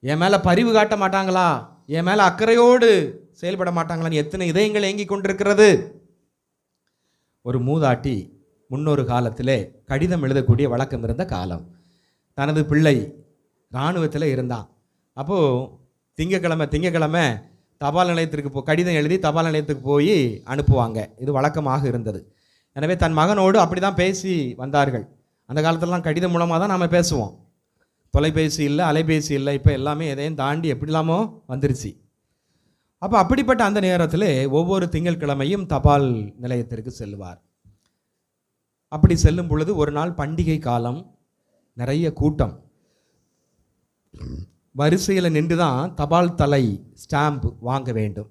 என் மேலே பரிவு காட்ட மாட்டாங்களா, என் மேலே அக்கறையோடு செயல்பட மாட்டாங்களான்னு எத்தனை இதயங்கள் ஏங்கி கொண்டிருக்கிறது. ஒரு மூதாட்டி முன்னொரு காலத்திலே கடிதம் எழுதக்கூடிய வழக்கம் இருந்த காலம். தனது பிள்ளை இராணுவத்தில் இருந்தான். அப்போது திங்கக்கிழமை தபால் நிலையத்திற்கு கடிதம் எழுதி தபால் நிலையத்துக்கு போய் அனுப்புவாங்க. இது வழக்கமாக இருந்தது. எனவே தன் மகனோடு அப்படி தான் பேசி வந்தார்கள். அந்த காலத்திலலாம் கடிதம் மூலமாக தான் நாம் பேசுவோம். தொலைபேசி இல்லை, அலைபேசி இல்லை. இப்போ எல்லாமே எதையும் தாண்டி எப்படிலாமோ வந்துருச்சு. அப்போ அப்படிப்பட்ட அந்த நேரத்தில் ஒவ்வொரு திங்கட்கிழமையும் தபால் நிலையத்திற்கு செல்வார். அப்படி செல்லும் பொழுது ஒரு நாள் பண்டிகை காலம், நிறைய கூட்டம். வரிசையில் நின்று தான் தபால் தலை ஸ்டாம்ப் வாங்க வேண்டும்.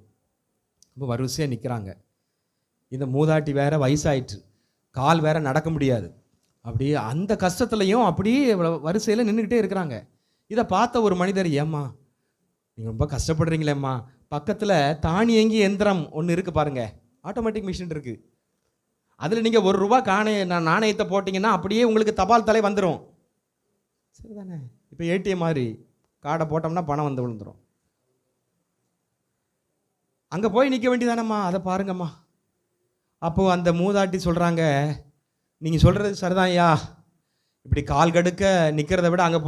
இப்போ வரிசையாக நிற்கிறாங்க. இந்த மூதாட்டி வேற வயசாயிற்று, கால் வேற நடக்க முடியாது. அப்படியே அந்த கஷ்டத்துலையும் அப்படியே வரிசையில் நின்றுக்கிட்டே இருக்கிறாங்க. இதை பார்த்த ஒரு மனிதர், ஏம்மா நீங்கள் ரொம்ப கஷ்டப்படுறீங்களேம்மா, பக்கத்தில் தானியங்கி எந்திரம் ஒன்று இருக்குது பாருங்கள், ஆட்டோமேட்டிக் மிஷின் இருக்குது. அதில் நீங்கள் ₹1 நாணயத்தை போட்டிங்கன்னா அப்படியே உங்களுக்கு தபால் தலை வந்துடும். சரிதானே? இப்போ ஏடிஎம் மாதிரி கார்டை போட்டோம்னா பணம் வந்து விழுந்துடும். அங்கே போய் நிற்க வேண்டியதானம்மா, அதை பாருங்கம்மா. அப்போது அந்த மூதாட்டி சொல்கிறாங்க, நீங்கள் சொல்கிறது சரிதான் ஐயா, இப்படி கால் கடுக்க நிற்கிறத விட அங்கே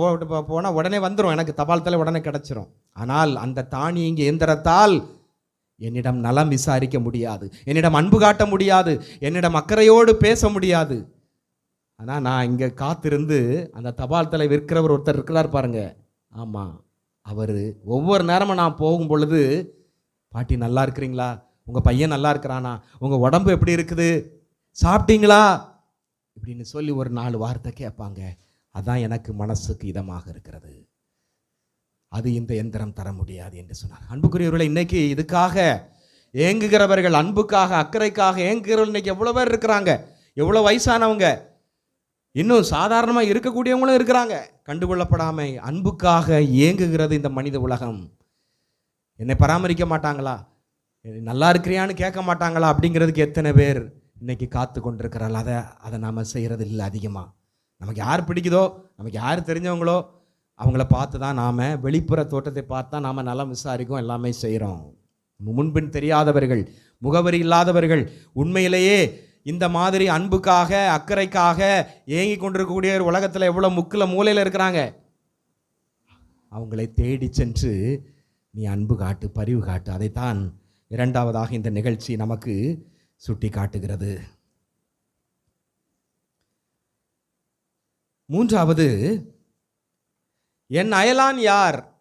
போனால் உடனே வந்துடும், எனக்கு தபால் தலை உடனே கிடச்சிரும். ஆனால் அந்த தானியங்கி எந்திரத்தால் என்னிடம் நலம் விசாரிக்க முடியாது, என்னிடம் அன்பு காட்ட முடியாது, என்னிடம் அக்கறையோடு பேச முடியாது. ஆனால் நான் இங்கே காத்திருந்து அந்த தபால் தலை விற்கிறவர் ஒருத்தர் இருக்கிறார் பாருங்க, ஆமாம், அவர் ஒவ்வொரு நேரமும் நான் போகும் பொழுது, பாட்டி நல்லா இருக்கிறீங்களா, உங்கள் பையன் நல்லா இருக்கிறானா, உங்கள் உடம்பு எப்படி இருக்குது, சாப்பிட்டீங்களா இப்படின்னு சொல்லி ஒரு 4 வார்த்தை கேட்பாங்க. அதான் எனக்கு மனசுக்கு இதமாக இருக்கிறது. அது இந்த எந்திரம் தர முடியாது என்று சொன்னார். அன்புக்குரியவர்களை, இன்னைக்கு இதுக்காக ஏங்குகிறவர்கள், அன்புக்காக அக்கறைக்காக ஏங்குகிறவர்கள் இன்னைக்கு எவ்வளோ பேர் இருக்கிறாங்க. எவ்வளோ வயசானவங்க, இன்னும் சாதாரணமாக இருக்கக்கூடியவங்களும் இருக்கிறாங்க. கண்டுகொள்ளப்படாமல் அன்புக்காக ஏங்குகிறது இந்த மனித உலகம். என்னை பராமரிக்க மாட்டாங்களா, நல்லா இருக்கிறியான்னு கேட்க மாட்டாங்களா அப்படிங்கிறதுக்கு எத்தனை பேர் இன்னைக்கு காத்து கொண்டிருக்கிறாள். அதை நாம் செய்கிறது இல்லை. அதிகமாக நமக்கு யார் பிடிக்குதோ, நமக்கு யார் தெரிஞ்சவங்களோ அவங்கள பார்த்து தான் நாம், வெளிப்புற தோட்டத்தை பார்த்து தான் நாம் நலம் விசாரிக்கும், எல்லாமே செய்கிறோம். முன்பின் தெரியாதவர்கள், முகவரி இல்லாதவர்கள், உண்மையிலேயே இந்த மாதிரி அன்புக்காக அக்கறைக்காக ஏங்கி கொண்டிருக்கக்கூடிய ஒரு உலகத்தில் எவ்வளோ முக்கில் மூலையில் இருக்கிறாங்க. அவங்களை தேடி சென்று நீ அன்பு காட்டு, பரிவு காட்டு. அதைத்தான் இரண்டாவதாக இந்த நிகழ்ச்சி நமக்கு சுட்டி காட்டுகிறது. மூன்றாவது, என் அயலான் யார்